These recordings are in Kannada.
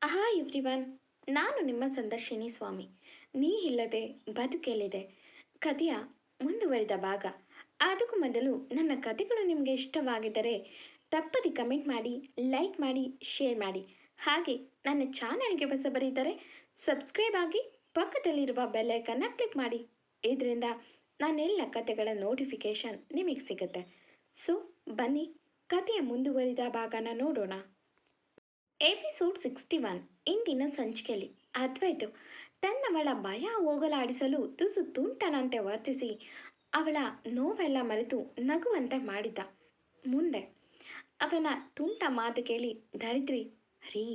ಹಾಯ್ ಎವ್ರಿವನ್, ನಾನು ನಿಮ್ಮ ಸಂದರ್ಶಿನಿ ಸ್ವಾಮಿ. ನೀ ಇಲ್ಲದೆ ಬದುಕೆಲ್ಲಿದೆ ಕಥೆಯ ಮುಂದುವರಿದ ಭಾಗ. ಅದಕ್ಕೂ ಮೊದಲು ನನ್ನ ಕಥೆಗಳು ನಿಮಗೆ ಇಷ್ಟವಾಗಿದ್ದರೆ ತಪ್ಪದೆ ಕಮೆಂಟ್ ಮಾಡಿ, ಲೈಕ್ ಮಾಡಿ, ಶೇರ್ ಮಾಡಿ. ಹಾಗೆ ನನ್ನ ಚಾನೆಲ್ಗೆ ಹೊಸಬರಿದ್ದರೆ ಸಬ್ಸ್ಕ್ರೈಬ್ ಆಗಿ ಪಕ್ಕದಲ್ಲಿರುವ ಬೆಲ್ಲೈಕನ್ನ ಕ್ಲಿಕ್ ಮಾಡಿ. ಇದರಿಂದ ನಾನೆಲ್ಲ ಕಥೆಗಳ ನೋಟಿಫಿಕೇಶನ್ ನಿಮಗೆ ಸಿಗುತ್ತೆ. ಸೊ ಬನ್ನಿ, ಕಥೆಯ ಮುಂದುವರಿದ ಭಾಗನ ನೋಡೋಣ. ಎಪಿಸೋಡ್ 61. ಇಂದಿನ ಸಂಚಿಕೆಯಲ್ಲಿ ಅದ್ವೈತ್ ತನ್ನವಳ ಭಯ ಹೋಗಲಾಡಿಸಲು ತುಸು ತುಂಟನಂತೆ ವರ್ತಿಸಿ ಅವಳ ನೋವೆಲ್ಲ ಮರೆತು ನಗುವಂತೆ ಮಾಡಿದ್ದ. ಮುಂದೆ ಅವನ ತುಂಟ ಮಾತು ಕೇಳಿ ಧರಿತ್ರಿ, ರೀ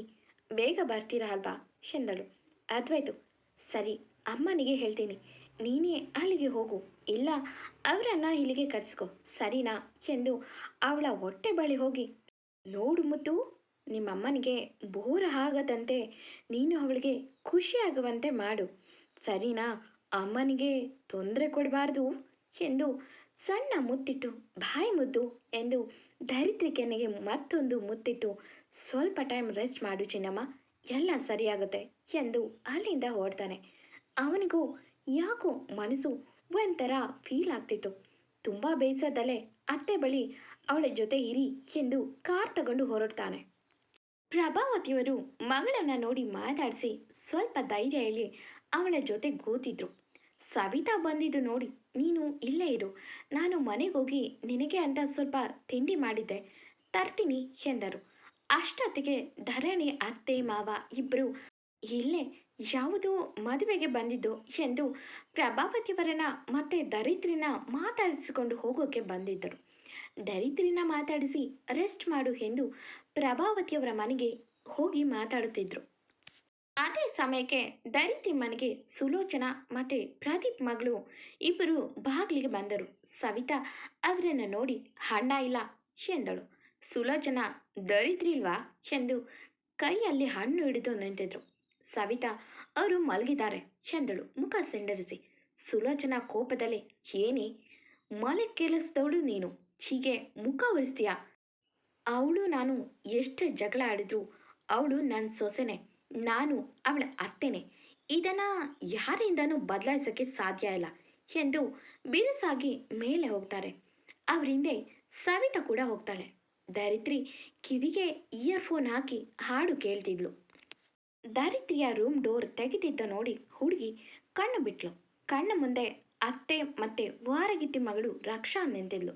ಬೇಗ ಬರ್ತೀರಾ ಅಲ್ವಾ ಎಂದಳು. ಅದ್ವೈತು, ಸರಿ, ಅಮ್ಮನಿಗೆ ಹೇಳ್ತೀನಿ, ನೀನೇ ಅಲ್ಲಿಗೆ ಹೋಗು, ಇಲ್ಲ ಅವರನ್ನ ಇಲ್ಲಿಗೆ ಕರೆಸ್ಕೊ, ಸರಿನಾ ಎಂದು ಅವಳ ಹೊಟ್ಟೆ ಬಳಿ ಹೋಗಿ, ನೋಡು ಮುತ್ತು, ನಿಮ್ಮಮ್ಮನಿಗೆ ಬೋರ್ ಆಗದಂತೆ ನೀನು ಅವಳಿಗೆ ಖುಷಿಯಾಗುವಂತೆ ಮಾಡು, ಸರಿನಾ, ಅಮ್ಮನಿಗೆ ತೊಂದರೆ ಕೊಡಬಾರ್ದು ಎಂದು ಸಣ್ಣ ಮುತ್ತಿಟ್ಟು, ಬಾಯಿ ಮುದ್ದು ಎಂದು ಧರಿತ್ರಿ ಕೆನ್ನೆಗೆ ಮತ್ತೊಂದು ಮುತ್ತಿಟ್ಟು, ಸ್ವಲ್ಪ ಟೈಮ್ ರೆಸ್ಟ್ ಮಾಡು ಚಿನ್ನಮ್ಮ, ಎಲ್ಲ ಸರಿಯಾಗುತ್ತೆ ಎಂದು ಅಲ್ಲಿಂದ ಓಡ್ತಾನೆ. ಅವನಿಗೂ ಯಾಕೋ ಮನಸ್ಸು ಒಂಥರ ಫೀಲ್ ಆಗ್ತಿತ್ತು. ತುಂಬ ಬೇಸರದಲ್ಲೇ ಅತ್ತೆ ಬಳಿ ಅವಳ ಜೊತೆ ಇರಿ ಎಂದು ಕಾರ್ ತಗೊಂಡು ಹೊರಡ್ತಾನೆ. ಪ್ರಭಾವತಿಯವರು ಮಗಳನ್ನ ನೋಡಿ ಮಾತಾಡಿಸಿ ಸ್ವಲ್ಪ ಧೈರ್ಯ ಹೇಳಿ ಅವಳ ಜೊತೆ ಕೂತಿದ್ರು. ಸವಿತಾ ಬಂದಿದ್ದು ನೋಡಿ, ನೀನು ಇಲ್ಲೇ ಇರು, ನಾನು ಮನೆಗೋಗಿ ನಿನಗೆ ಅಂತ ಸ್ವಲ್ಪ ತಿಂಡಿ ಮಾಡಿದ್ದೆ, ತರ್ತೀನಿ ಎಂದರು. ಅಷ್ಟೊತ್ತಿಗೆ ಧರಣಿ ಅತ್ತೆ ಮಾವ ಇಬ್ಬರು ಇಲ್ಲೇ ಯಾವುದೋ ಮದುವೆಗೆ ಬಂದಿದ್ದು ಎಂದು ಪ್ರಭಾವತಿಯವರನ್ನ ಮತ್ತೆ ದರಿದ್ರಿನ ಮಾತಾಡಿಸಿಕೊಂಡು ಹೋಗೋಕೆ ಬಂದಿದ್ದರು. ದರಿದ್ರಿನ ಮಾತಾಡಿಸಿ ರೆಸ್ಟ್ ಮಾಡು ಎಂದು ಪ್ರಭಾವತಿಯವರ ಮನೆಗೆ ಹೋಗಿ ಮಾತಾಡುತ್ತಿದ್ರು. ಅದೇ ಸಮಯಕ್ಕೆ ದರಿದ್ರಿ ಮನೆಗೆ ಸುಲೋಚನಾ ಮತ್ತೆ ಪ್ರದೀಪ್ ಮಗಳು ಇಬ್ಬರು ಬಾಗಿಲಿಗೆ ಬಂದರು. ಸವಿತಾ ಅವರನ್ನು ನೋಡಿ ಹಣ್ಣ ಇಲ್ಲ ಎಂದಳು. ಸುಲೋಚನಾ, ದರಿದ್ರಿ ಇಲ್ವಾ ಎಂದು ಕೈಯಲ್ಲಿ ಹಣ್ಣು ಹಿಡಿದು ನಿಂತಿದ್ರು. ಸವಿತಾ, ಅವರು ಮಲಗಿದ್ದಾರೆ ಎಂದಳು ಮುಖ ಸಿಂಡರಿಸಿ. ಸುಲೋಚನಾ ಕೋಪದಲ್ಲಿ, ಏನೇ ಮಲೆ ಕೆಲಸದವಳು ನೀನು, ಹೀಗೆ ಮುಖ ಒರೆಸ್ತೀಯಾ? ಅವಳು ನಾನು ಎಷ್ಟೇ ಜಗಳ ಆಡಿದ್ರು ಅವಳು ನನ್ನ ಸೊಸೆನೆ, ನಾನು ಅವಳ ಅತ್ತೆನೆ, ಇದನ್ನು ಯಾರಿಂದನೂ ಬದಲಾಯಿಸೋಕ್ಕೆ ಸಾಧ್ಯ ಇಲ್ಲ ಎಂದು ಬಿರುಸಾಗಿ ಮೇಲೆ ಹೋಗ್ತಾರೆ. ಅವ್ರ ಹಿಂದೆ ಸವಿತಾ ಕೂಡ ಹೋಗ್ತಾಳೆ. ಧರಿತ್ರಿ ಕಿವಿಗೆ ಇಯರ್ಫೋನ್ ಹಾಕಿ ಹಾಡು ಕೇಳ್ತಿದ್ಲು. ಧರಿತ್ರಿಯ ರೂಮ್ ಡೋರ್ ತೆಗೆದಿದ್ದ ನೋಡಿ ಹುಡುಗಿ ಕಣ್ಣು ಬಿಟ್ಲು. ಕಣ್ಣ ಮುಂದೆ ಅತ್ತೆ ಮತ್ತೆ ವಾರಗಿತ್ತಿ ಮಗಳು ರಕ್ಷಾ ನಿಂತಿದ್ಲು.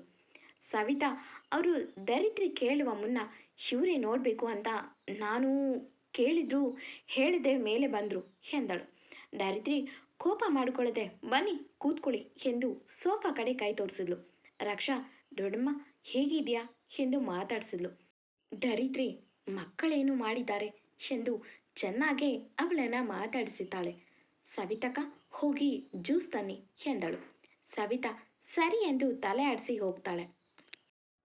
ಸವಿತಾ ಅವರು ಧರಿತ್ರಿ ಕೇಳುವ ಮುನ್ನ ಶಿವರೇ ನೋಡಬೇಕು ಅಂತ ನಾನು ಕೇಳಿದ್ರು ಹೇಳಿದೆ ಮೇಲೆ ಬಂದರು ಎಂದಳು. ಧರಿತ್ರಿ ಕೋಪ ಮಾಡಿಕೊಳ್ಳದೆ ಬನ್ನಿ ಕೂತ್ಕೊಳ್ಳಿ ಎಂದು ಸೋಫಾ ಕಡೆ ಕೈ ತೋರಿಸಿದ್ಲು. ರಕ್ಷಾ, ದೊಡ್ಡಮ್ಮ ಹೇಗಿದೆಯಾ ಎಂದು ಮಾತಾಡಿಸಿದ್ಲು. ಧರಿತ್ರಿ ಮಕ್ಕಳೇನು ಮಾಡಿದ್ದಾರೆ ಎಂದು ಚೆನ್ನಾಗೇ ಅವಳನ್ನು ಮಾತಾಡಿಸಿದ್ದಾಳೆ. ಸವಿತಕ್ಕ, ಹೋಗಿ ಜ್ಯೂಸ್ ತನ್ನಿ ಎಂದಳು. ಸವಿತಾ ಸರಿ ಎಂದು ತಲೆ ಆಡಿಸಿ ಹೋಗ್ತಾಳೆ.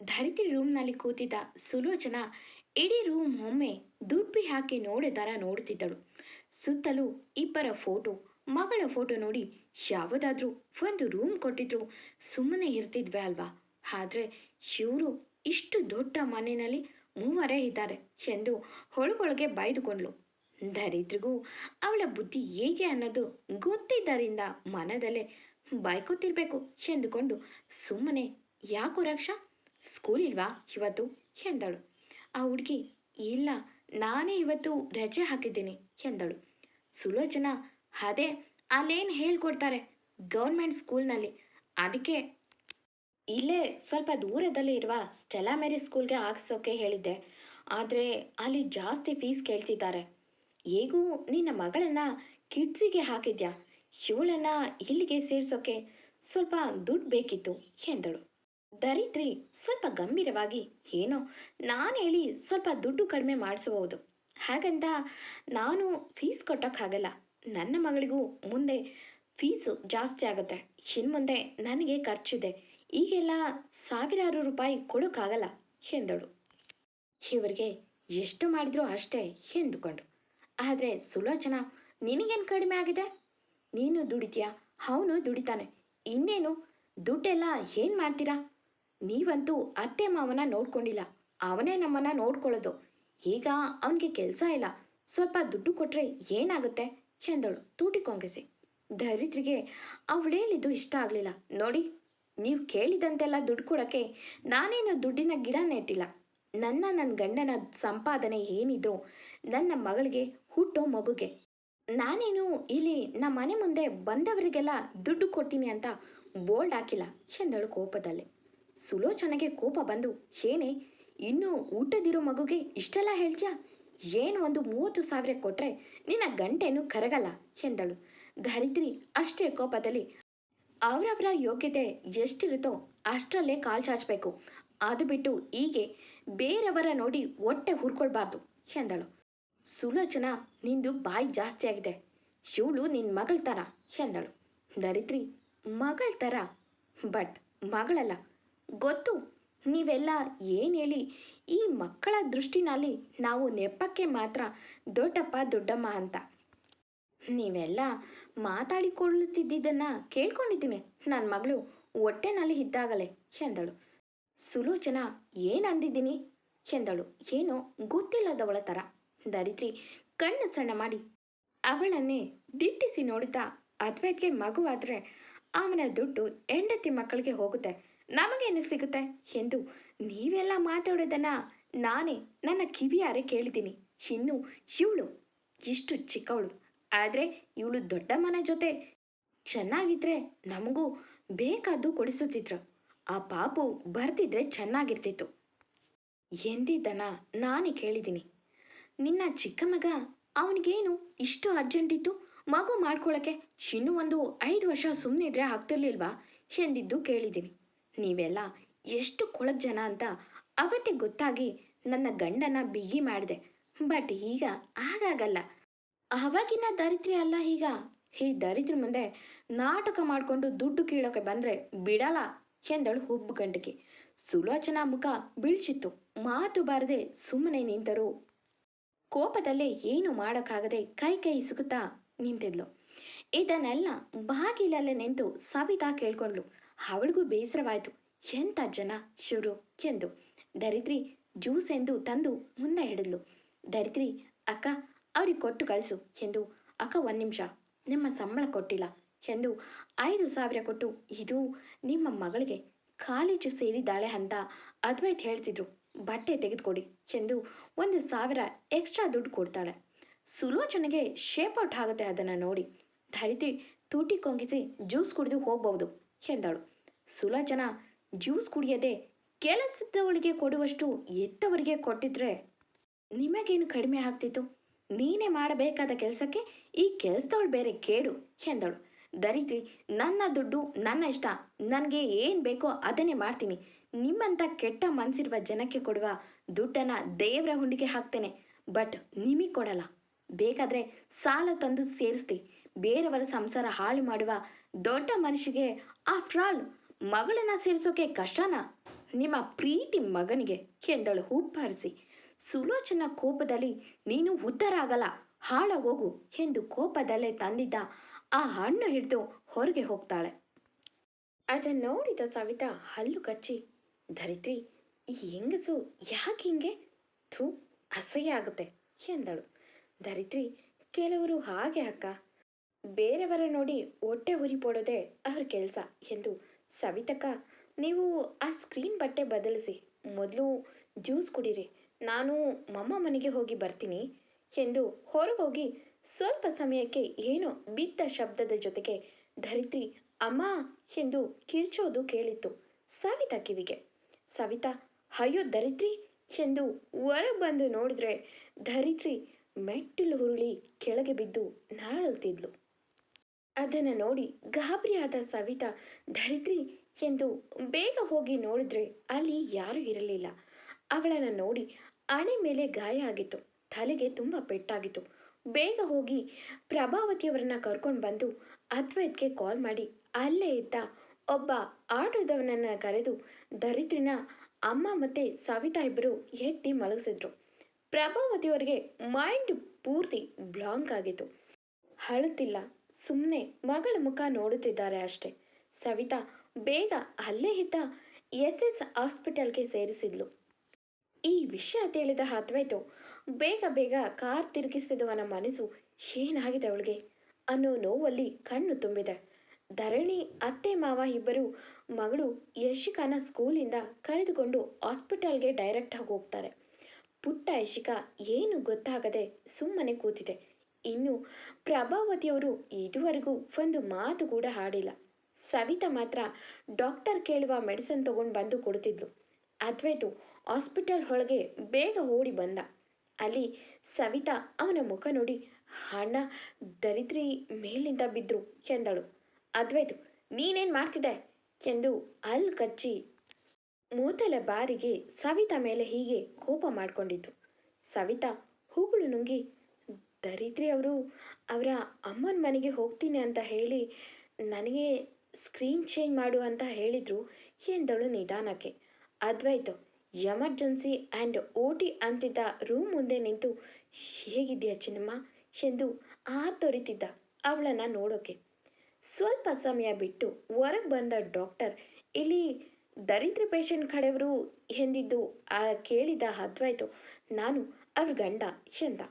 ಧರಿತ್ರಿ ರೂಮ್ನಲ್ಲಿ ಕೂತಿದ್ದ ಸುಲೋಚನಾ ಇಡೀ ರೂಮ್ ಒಮ್ಮೆ ದುಡ್ಬಿ ಹಾಕಿ ನೋಡಿದರ ನೋಡುತ್ತಿದ್ದಳು. ಸುತ್ತಲೂ ಇಬ್ಬರ ಫೋಟೋ, ಮಗಳ ಫೋಟೋ ನೋಡಿ ಯಾವುದಾದ್ರೂ ಒಂದು ರೂಮ್ ಕೊಟ್ಟಿದ್ರು ಸುಮ್ಮನೆ ಇರ್ತಿದ್ವಿ ಅಲ್ವಾ, ಆದರೆ ಇವರು ಇಷ್ಟು ದೊಡ್ಡ ಮನೆಯಲ್ಲಿ ಮೂವರೇ ಇದ್ದಾರೆ ಎಂದು ಹೊಳಗೊಳಗೆ ಬೈದುಕೊಂಡ್ಳು. ಧರಿತ್ರಿಗೂ ಅವಳ ಬುದ್ಧಿ ಹೇಗೆ ಅನ್ನೋದು ಗೊತ್ತಿದ್ದರಿಂದ ಮನದಲ್ಲೇ ಬೈಕೋತಿರ್ಬೇಕು ಎಂದುಕೊಂಡು ಸುಮ್ಮನೆ, ಯಾಕೋ ರಕ್ಷಾ, ಸ್ಕೂಲ್ ಇಲ್ವಾ ಇವತ್ತು ಎಂದಳು. ಆ ಹುಡುಗಿ, ಇಲ್ಲ ನಾನೇ ಇವತ್ತು ರಜೆ ಹಾಕಿದ್ದೀನಿ ಎಂದಳು. ಸುಲೋಚನಾ, ಅದೇ ಅಲ್ಲೇನು ಹೇಳ್ಕೊಡ್ತಾರೆ ಗೌರ್ಮೆಂಟ್ ಸ್ಕೂಲ್ನಲ್ಲಿ, ಅದಕ್ಕೆ ಇಲ್ಲೇ ಸ್ವಲ್ಪ ದೂರದಲ್ಲಿ ಇರುವ ಸ್ಟೆಲಾ ಮೇರಿ ಸ್ಕೂಲ್ಗೆ ಹಾಕ್ಸೋಕೆ ಹೇಳಿದ್ದೆ, ಆದರೆ ಅಲ್ಲಿ ಜಾಸ್ತಿ ಫೀಸ್ ಕೇಳ್ತಿದ್ದಾರೆ. ಹೇಗೂ ನಿನ್ನ ಮಗಳನ್ನು ಕಿಡ್ಸಿಗೆ ಹಾಕಿದ್ಯಾ, ಇವಳನ್ನು ಇಲ್ಲಿಗೆ ಸೇರಿಸೋಕೆ ಸ್ವಲ್ಪ ದುಡ್ಡು ಬೇಕಿತ್ತು ಎಂದಳು. ಧರಿತ್ರಿ ಸ್ವಲ್ಪ ಗಂಭೀರವಾಗಿ, ಏನೋ ನಾನು ಹೇಳಿ ಸ್ವಲ್ಪ ದುಡ್ಡು ಕಡಿಮೆ ಮಾಡಿಸಬಹುದು, ಹಾಗಂತ ನಾನು ಫೀಸ್ ಕೊಟ್ಟೋಕ್ಕಾಗಲ್ಲ, ನನ್ನ ಮಗಳಿಗೂ ಮುಂದೆ ಫೀಸು ಜಾಸ್ತಿ ಆಗುತ್ತೆ, ಇನ್ನು ಮುಂದೆ ನನಗೆ ಖರ್ಚಿದೆ, ಈಗೆಲ್ಲ ಸಾವಿರಾರು ರೂಪಾಯಿ ಕೊಡೋಕ್ಕಾಗಲ್ಲ ಎಂದಳು. ಇವರಿಗೆ ಎಷ್ಟು ಮಾಡಿದ್ರು ಅಷ್ಟೇ ಎಂದುಕೊಂಡು. ಆದರೆ ಸುಲೋಚನಾ, ನಿನಗೇನು ಕಡಿಮೆ ಆಗಿದೆ, ನೀನು ದುಡಿತೀಯಾ, ಅವನು ದುಡಿತಾನೆ, ಇನ್ನೇನು ದುಡ್ಡೆಲ್ಲ ಏನು ಮಾಡ್ತೀರಾ, ನೀವಂತೂ ಅತ್ತೆ ಮಾವನ ನೋಡ್ಕೊಂಡಿಲ್ಲ, ಅವನೇ ನಮ್ಮನ್ನು ನೋಡ್ಕೊಳ್ಳೋದು, ಈಗ ಅವನಿಗೆ ಕೆಲಸ ಇಲ್ಲ, ಸ್ವಲ್ಪ ದುಡ್ಡು ಕೊಟ್ಟರೆ ಏನಾಗುತ್ತೆ ಎಂದಳು ತೂಟಿ ಕೊಂಗಿಸಿ. ಧರಿತ್ರಿಗೆ ಅವಳು ಹೇಳಿದ್ದು ಇಷ್ಟ ಆಗಲಿಲ್ಲ. ನೋಡಿ, ನೀವು ಕೇಳಿದಂತೆಲ್ಲ ದುಡ್ಡು ಕೊಡೋಕ್ಕೆ ನಾನೇನು ದುಡ್ಡಿನ ಗಿಡ ನೆಟ್ಟಿಲ್ಲ. ನನ್ನ ಗಂಡನ ಸಂಪಾದನೆ ಏನಿದ್ರು ನನ್ನ ಮಗಳಿಗೆ ಹುಟ್ಟೋ ಮಗುಗೆ. ನಾನೇನು ಇಲ್ಲಿ ನಮ್ಮ ಮನೆ ಮುಂದೆ ಬಂದವರಿಗೆಲ್ಲ ದುಡ್ಡು ಕೊಡ್ತೀನಿ ಅಂತ ಬೋಲ್ಡ್ ಹಾಕಿಲ್ಲ ಎಂದಳು ಕೋಪದಲ್ಲಿ. ಸುಲೋಚನೆಗೆ ಕೋಪ ಬಂದು, ಏನೇ ಇನ್ನೂ ಊಟದಿರೋ ಮಗುಗೆ ಇಷ್ಟೆಲ್ಲ ಹೇಳ್ತೀಯಾ? ಏನು ಒಂದು 30,000 ಕೊಟ್ಟರೆ ನಿನ್ನ ಗಂಟೇನು ಕರಗಲ್ಲ ಎಂದಳು. ಧರಿತ್ರಿ ಅಷ್ಟೇ ಕೋಪದಲ್ಲಿ, ಅವರವರ ಯೋಗ್ಯತೆ ಎಷ್ಟಿರುತ್ತೋ ಅಷ್ಟರಲ್ಲೇ ಕಾಲು ಚಾಚಬೇಕು. ಅದು ಬಿಟ್ಟು ಹೀಗೆ ಬೇರೆಯವರ ನೋಡಿ ಹೊಟ್ಟೆ ಹುರ್ಕೊಳ್ಬಾರ್ದು ಎಂದಳು. ಸುಲೋಚನಾ, ನಿಂದು ಬಾಯಿ ಜಾಸ್ತಿ ಆಗಿದೆ. ಇವಳು ನಿನ್ನ ಮಗಳ ಥರ ಎಂದಳು. ಧರಿತ್ರಿ, ಮಗಳ ಥರ? ಬಟ್ ಮಗಳಲ್ಲ. ಗೊತ್ತು, ನೀವೆಲ್ಲ ಏನು ಹೇಳಿ ಈ ಮಕ್ಕಳ ದೃಷ್ಟಿನಲ್ಲಿ ನಾವು ನೆಪಕ್ಕೆ ಮಾತ್ರ ದೊಡ್ಡಪ್ಪ ದೊಡ್ಡಮ್ಮ ಅಂತ ನೀವೆಲ್ಲ ಮಾತಾಡಿಕೊಳ್ಳುತ್ತಿದ್ದನ್ನು ಕೇಳ್ಕೊಂಡಿದ್ದೀನಿ ನನ್ನ ಮಗಳು ಹೊಟ್ಟೆನಲ್ಲಿ ಇದ್ದಾಗಲೇ ಎಂದಳು. ಸುಲೋಚನಾ, ಏನು ಅಂದಿದ್ದೀನಿ ಎಂದಳು ಏನೋ ಗೊತ್ತಿಲ್ಲದವಳ ಥರ. ಧರಿತ್ರಿ ಕಣ್ಣು ಸಣ್ಣ ಮಾಡಿ ಅವಳನ್ನೇ ದಿಟ್ಟಿಸಿ ನೋಡುತ್ತಾ, ಅದ್ವೈತ್ಗೆ ಮಗುವಾದರೆ ಅವನ ದುಡ್ಡು ಹೆಂಡತಿ ಮಕ್ಕಳಿಗೆ ಹೋಗುತ್ತೆ, ನಮಗೇನು ಸಿಗುತ್ತೆ ಎಂದು ನೀವೆಲ್ಲ ಮಾತಾಡೋದನ್ನು ನಾನೇ ನನ್ನ ಕಿವಿಯಾರೆ ಕೇಳಿದ್ದೀನಿ. ಇನ್ನು ಇವಳು ಇಷ್ಟು ಚಿಕ್ಕವಳು, ಆದರೆ ಇವಳು ದೊಡ್ಡಮ್ಮನ ಜೊತೆ ಚೆನ್ನಾಗಿದ್ರೆ ನಮಗೂ ಬೇಕಾದ್ದು ಕೊಡಿಸುತ್ತಿದ್ರು. ಆ ಪಾಪು ಬರ್ತಿದ್ರೆ ಚೆನ್ನಾಗಿರ್ತಿತ್ತು ಎಂದಿದ್ದನ ನಾನೇ ಕೇಳಿದ್ದೀನಿ. ನಿನ್ನ ಚಿಕ್ಕ ಮಗ ಅವನಿಗೇನು ಇಷ್ಟು ಅರ್ಜೆಂಟಿತ್ತು ಮಗು ಮಾಡ್ಕೊಳ್ಳೋಕ್ಕೆ? ಇನ್ನೂ ಒಂದು 5 ವರ್ಷ ಸುಮ್ಮನೆ ಇದ್ರೆ ಆಗ್ತಿರ್ಲಿಲ್ವಾ ಎಂದಿದ್ದು ಕೇಳಿದ್ದೀನಿ. ನೀವೆಲ್ಲ ಎಷ್ಟು ಕೊಳಕ್ ಜನ ಅಂತ ಅವತ್ತೇ ಗೊತ್ತಾಗಿ ನನ್ನ ಗಂಡನ ಬಿಗಿ ಮಾಡಿದೆ. ಬಟ್ ಈಗ ಹಾಗಾಗಲ್ಲ. ಆವಾಗಿನ ದರಿದ್ರಿ ಅಲ್ಲ ಈಗ. ಈ ದರಿದ್ರ ಮುಂದೆ ನಾಟಕ ಮಾಡಿಕೊಂಡು ದುಡ್ಡು ಕೀಳೋಕೆ ಬಂದರೆ ಬಿಡಲ್ಲ ಎಂದಳು ಹುಬ್ಬು ಗಂಟಿಗೆ. ಸುಲೋಚನಾ ಮುಖ ಬೀಳ್ಚಿತ್ತು. ಮಾತು ಬಾರದೆ ಸುಮ್ಮನೆ ನಿಂತರು. ಕೋಪದಲ್ಲೇ ಏನು ಮಾಡೋಕ್ಕಾಗದೆ ಕೈ ಇಸುಗುತ್ತಾ ನಿಂತಿದ್ಲು. ಇದನ್ನೆಲ್ಲ ಬಾಗಿಲಲ್ಲೇ ನಿಂತು ಸವಿತಾ ಕೇಳ್ಕೊಂಡ್ಲು. ಅವಳಿಗೂ ಬೇಸರವಾಯಿತು. ಎಂಥ ಜನ ಶುರು ಎಂದು. ಧರಿತ್ರಿ ಜ್ಯೂಸ್ ಎಂದು ತಂದು ಮುಂದೆ ಹಿಡಿದ್ಲು. ಧರಿತ್ರಿ, ಅಕ್ಕ ಅವ್ರಿಗೆ ಕೊಟ್ಟು ಕಳಿಸು ಎಂದು. ಅಕ್ಕ 1 ನಿಮಿಷ, ನಿಮ್ಮ ಸಂಬಳ ಕೊಟ್ಟಿಲ್ಲ ಎಂದು 5,000 ಕೊಟ್ಟು, ಇದು ನಿಮ್ಮ ಮಗಳಿಗೆ ಕಾಲೇಜು ಸೇರಿದ್ದಾಳೆ ಅಂತ ಅದ್ವೈತ್ ಹೇಳ್ತಿದ್ರು, ಬಟ್ಟೆ ತೆಗೆದುಕೊಡಿ ಎಂದು 1,000 ಎಕ್ಸ್ಟ್ರಾ ದುಡ್ಡು ಕೊಡ್ತಾಳೆ. ಸುಲೋಚನೆಗೆ ಶೇಪ್ ಔಟ್ ಆಗುತ್ತೆ ಅದನ್ನು ನೋಡಿ. ಧರಿತ್ರಿ ತೂಟಿ ಕೊಂಗಿಸಿ ಜ್ಯೂಸ್ ಕುಡಿದು ಹೋಗ್ಬೋದು ಎಂದಳು. ಸುಲೋಚನಾ, ಜ್ಯೂಸ್ ಕುಡಿಯದೆ ಕೆಲಸದವಳಿಗೆ ಕೊಡುವಷ್ಟು ಎತ್ತವರಿಗೆ ಕೊಟ್ಟಿದ್ರೆ ನಿಮಗೇನು ಕಡಿಮೆ ಆಗ್ತಿತ್ತು? ನೀನೇ ಮಾಡಬೇಕಾದ ಕೆಲಸಕ್ಕೆ ಈ ಕೆಲಸದವಳು ಬೇರೆ ಕೇಡು ಎಂದಳು. ಧರಿತ್ರಿ, ನನ್ನ ದುಡ್ಡು ನನ್ನ ಇಷ್ಟ, ನನಗೆ ಏನು ಬೇಕೋ ಅದನ್ನೇ ಮಾಡ್ತೀನಿ. ನಿಮ್ಮಂಥ ಕೆಟ್ಟ ಮನಸ್ಸಿರುವ ಜನಕ್ಕೆ ಕೊಡುವ ದುಡ್ಡನ್ನು ದೇವರ ಹುಂಡಿಗೆ ಹಾಕ್ತೇನೆ, ಬಟ್ ನಿಮಗೆ ಕೊಡಲ್ಲ. ಬೇಕಾದರೆ ಸಾಲ ತಂದು ಸೇರಿಸ್ತಿ. ಬೇರೆಯವರ ಸಂಸಾರ ಹಾಳು ಮಾಡುವ ದೊಡ್ಡ ಮನುಷ್ಯಗೆ ಆಫ್ಟರ್ ಆಲ್ ಮಗಳನ್ನ ಸೇರಿಸೋಕೆ ಕಷ್ಟನಾ? ನಿಮ್ಮ ಪ್ರೀತಿ ಮಗನಿಗೆ ಎಂದಳು ಹುಬ್ಬರಿಸಿ. ಸುಲೋಚನಾ ಕೋಪದಲ್ಲಿ, ನೀನು ಉದ್ಧಾರ ಆಗಲ್ಲ, ಹಾಳಾಗೋಗು ಎಂದು ಕೋಪದಲ್ಲೇ ತಂದಿದ್ದ ಆ ಹಣ್ಣು ಹಿಡಿದು ಹೊರಗೆ ಹೋಗ್ತಾಳೆ. ಅದನ್ನು ನೋಡಿದ ಸವಿತಾ ಹಲ್ಲು ಕಚ್ಚಿ, ಧರಿತ್ರಿ, ಈ ಹೆಂಗಸು ಯಾಕೆ ಹಿಂಗೆ? ಥೂ, ಅಸಹ್ಯ ಆಗುತ್ತೆ ಎಂದಳು. ಧರಿತ್ರಿ, ಕೆಲವರು ಹಾಗೆ ಅಕ್ಕ, ಬೇರೆಯವರ ನೋಡಿ ಹೊಟ್ಟೆ ಉರಿಪೋಡೋದೇ ಅವ್ರ ಕೆಲಸ ಎಂದು. ಸವಿತಕ್ಕ, ನೀವು ಆ ಸ್ಕ್ರೀನ್ ಬಟ್ಟೆ ಬದಲಿಸಿ, ಮೊದಲು ಜ್ಯೂಸ್ ಕುಡೀರಿ, ನಾನು ಮಮ್ಮ ಮನೆಗೆ ಹೋಗಿ ಬರ್ತೀನಿ ಎಂದು ಹೊರಗೋಗಿ ಸ್ವಲ್ಪ ಸಮಯಕ್ಕೆ ಏನೋ ಬಿದ್ದ ಶಬ್ದದ ಜೊತೆಗೆ ಧರಿತ್ರಿ ಅಮ್ಮ ಎಂದು ಕಿರ್ಚೋದು ಕೇಳಿತ್ತು ಸವಿತಾ ಕಿವಿಗೆ. ಸವಿತಾ, ಅಯ್ಯೋ ಧರಿತ್ರಿ ಎಂದು ಹೊರಗೆ ಬಂದು ನೋಡಿದ್ರೆ ಧರಿತ್ರಿ ಮೆಟ್ಟಿಲು ಹುರುಳಿ ಕೆಳಗೆ ಬಿದ್ದು ನರಳುತ್ತಿದ್ಲು. ಅದನ್ನು ನೋಡಿ ಗಾಬರಿಯಾದ ಸವಿತಾ, ಧರಿತ್ರಿ ಎಂದು ಬೇಗ ಹೋಗಿ ನೋಡಿದ್ರೆ ಅಲ್ಲಿ ಯಾರೂ ಇರಲಿಲ್ಲ. ಅವಳನ್ನು ನೋಡಿ ಹಣೆ ಮೇಲೆ ಗಾಯ ಆಗಿತ್ತು, ತಲೆಗೆ ತುಂಬ ಪೆಟ್ಟಾಗಿತ್ತು. ಬೇಗ ಹೋಗಿ ಪ್ರಭಾವತಿಯವರನ್ನ ಕರ್ಕೊಂಡು ಬಂದು ಅದ್ವೈತ್ಗೆ ಕಾಲ್ ಮಾಡಿ ಅಲ್ಲೇ ಇದ್ದ ಒಬ್ಬ ಆಟೋದವನನ್ನು ಕರೆದು ಧರಿತ್ರಿನ ಅಮ್ಮ ಮತ್ತು ಸವಿತಾ ಇಬ್ಬರು ಎತ್ತಿ ಮಲಗಿಸಿದ್ರು. ಪ್ರಭಾವತಿಯವರಿಗೆ ಮೈಂಡ್ ಪೂರ್ತಿ ಬ್ಲಾಂಕ್ ಆಗಿತ್ತು. ಅಳುತ್ತಿಲ್ಲ, ಸುಮ್ಮನೆ ಮಗಳ ಮುಖ ನೋಡುತ್ತಿದ್ದಾರೆ ಅಷ್ಟೆ. ಸವಿತಾ ಬೇಗ ಅಲ್ಲೇ ಇದ್ದ SS ಹಾಸ್ಪಿಟಲ್ಗೆ ಸೇರಿಸಿದ್ಲು. ಈ ವಿಷಯ ತಿಳಿದ ಅದ್ವೈತು ಬೇಗ ಬೇಗ ಕಾರ್ ತಿರುಗಿಸಿದವನ ಮನಸ್ಸು ಏನಾಗಿದೆ ಅವಳಿಗೆ ಅನ್ನೋ ನೋವಲ್ಲಿ ಕಣ್ಣು ತುಂಬಿದೆ. ಧರಣಿ ಅತ್ತೆ ಮಾವ ಇಬ್ಬರು ಮಗಳು ಯಶಿಕಾನ ಸ್ಕೂಲಿಂದ ಕರೆದುಕೊಂಡು ಹಾಸ್ಪಿಟಲ್ಗೆ ಡೈರೆಕ್ಟ್ ಆಗಿ ಹೋಗ್ತಾರೆ. ಪುಟ್ಟ ಯಶಿಕಾ ಏನು ಗೊತ್ತಾಗದೆ ಸುಮ್ಮನೆ ಕೂತಿದೆ. ಇನ್ನು ಪ್ರಭಾವತಿಯವರು ಇದುವರೆಗೂ ಒಂದು ಮಾತು ಕೂಡ ಆಡಿಲ್ಲ. ಸವಿತಾ ಮಾತ್ರ ಡಾಕ್ಟರ್ ಕೇಳುವ ಮೆಡಿಸಿನ್ ತಗೊಂಡು ಬಂದು ಕೊಡ್ತಿದ್ಲು. ಅದ್ವೈತು ಹಾಸ್ಪಿಟಲ್ ಒಳಗೆ ಬೇಗ ಓಡಿ ಬಂದ. ಅಲ್ಲಿ ಸವಿತಾ ಅವನ ಮುಖ ನೋಡಿ, ಅಣ್ಣ ದರಿದ್ರಿ ಮೇಲಿಂದ ಬಿದ್ರು ಎಂದಳು. ಅದ್ವೈತು, ನೀನೇನು ಮಾಡ್ತಿದ್ದೆ ಎಂದು ಅಲ್ಲಿ ಕಚ್ಚಿ ಮೊದಲ ಬಾರಿಗೆ ಸವಿತಾ ಮೇಲೆ ಹೀಗೆ ಕೋಪ ಮಾಡಿಕೊಂಡಿದ್ದು. ಸವಿತಾ ಹೂಗಳು ನುಂಗಿ, ದರಿದ್ರಿ ಅವರು ಅವರ ಅಮ್ಮನ ಮನೆಗೆ ಹೋಗ್ತೀನಿ ಅಂತ ಹೇಳಿ ನನಗೆ ಸ್ಕ್ರೀನ್ ಚೇಂಜ್ ಮಾಡು ಅಂತ ಹೇಳಿದರು ಎಂದಳು ನಿಧಾನಕ್ಕೆ. Advait emergency and O T ಅಂತಿದ್ದ ರೂಮ್ ಮುಂದೆ ನಿಂತು, ಹೇಗಿದೆಯಾ ಚಿನ್ನಮ್ಮ ಎಂದು ತೊರಿತಿದ್ದ ಅವಳನ್ನು ನೋಡೋಕೆ. ಸ್ವಲ್ಪ ಸಮಯ ಬಿಟ್ಟು ಹೊರಗೆ ಬಂದ ಡಾಕ್ಟರ್ ಇಲ್ಲಿ ದರಿದ್ರ ಪೇಷಂಟ್ ಕಡೆಯವರು ಎಂದಿದ್ದು ಕೇಳಿದ ಅದ್ವೈತು, ನಾನು ಅವ್ರ ಗಂಡ ಎಂದ.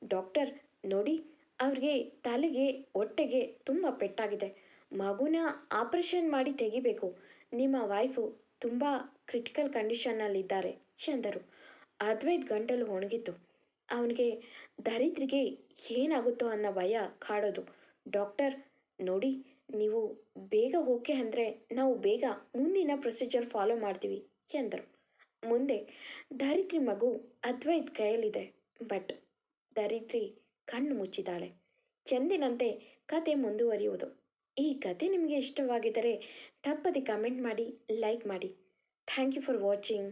ಡಾಕ್ಟರ್ ನೋಡಿ, ಅವ್ರಿಗೆ ತಲೆಗೆ ಹೊಟ್ಟೆಗೆ ತುಂಬ ಪೆಟ್ಟಾಗಿದೆ, ಮಗುನ ಆಪರೇಷನ್ ಮಾಡಿ ತೆಗಿಬೇಕು, ನಿಮ್ಮ ವೈಫು ತುಂಬ ಕ್ರಿಟಿಕಲ್ ಕಂಡೀಷನ್ನಲ್ಲಿದ್ದಾರೆ ಎಂದರು. ಅದ್ವೈತ್ ಗಂಟಲು ಒಣಗಿತ್ತು. ಅವನಿಗೆ ದರಿದ್ರಿಗೆ ಏನಾಗುತ್ತೋ ಅನ್ನೋ ಭಯ ಕಾಡೋದು. ಡಾಕ್ಟರ್ ನೋಡಿ, ನೀವು ಬೇಗ ಓಕೆ ಅಂದರೆ ನಾವು ಬೇಗ ಮುಂದಿನ ಪ್ರೊಸೀಜರ್ ಫಾಲೋ ಮಾಡ್ತೀವಿ ಎಂದರು. ಮುಂದೆ ಧರಿತ್ರಿ ಮಗು ಅದ್ವೈತ್ ಕೈಯಲ್ಲಿದೆ. ಬಟ್ ಧರಿತ್ರಿ ಕಣ್ಣು ಮುಚ್ಚಿದ್ದಾಳೆ. ಎಂದಿನಂತೆ ಕತೆ ಮುಂದುವರಿಯುವುದು. ಈ ಕತೆ ನಿಮಗೆ ಇಷ್ಟವಾಗಿದ್ದರೆ ತಪ್ಪದೆ ಕಮೆಂಟ್ ಮಾಡಿ, ಲೈಕ್ ಮಾಡಿ. Thank you for watching.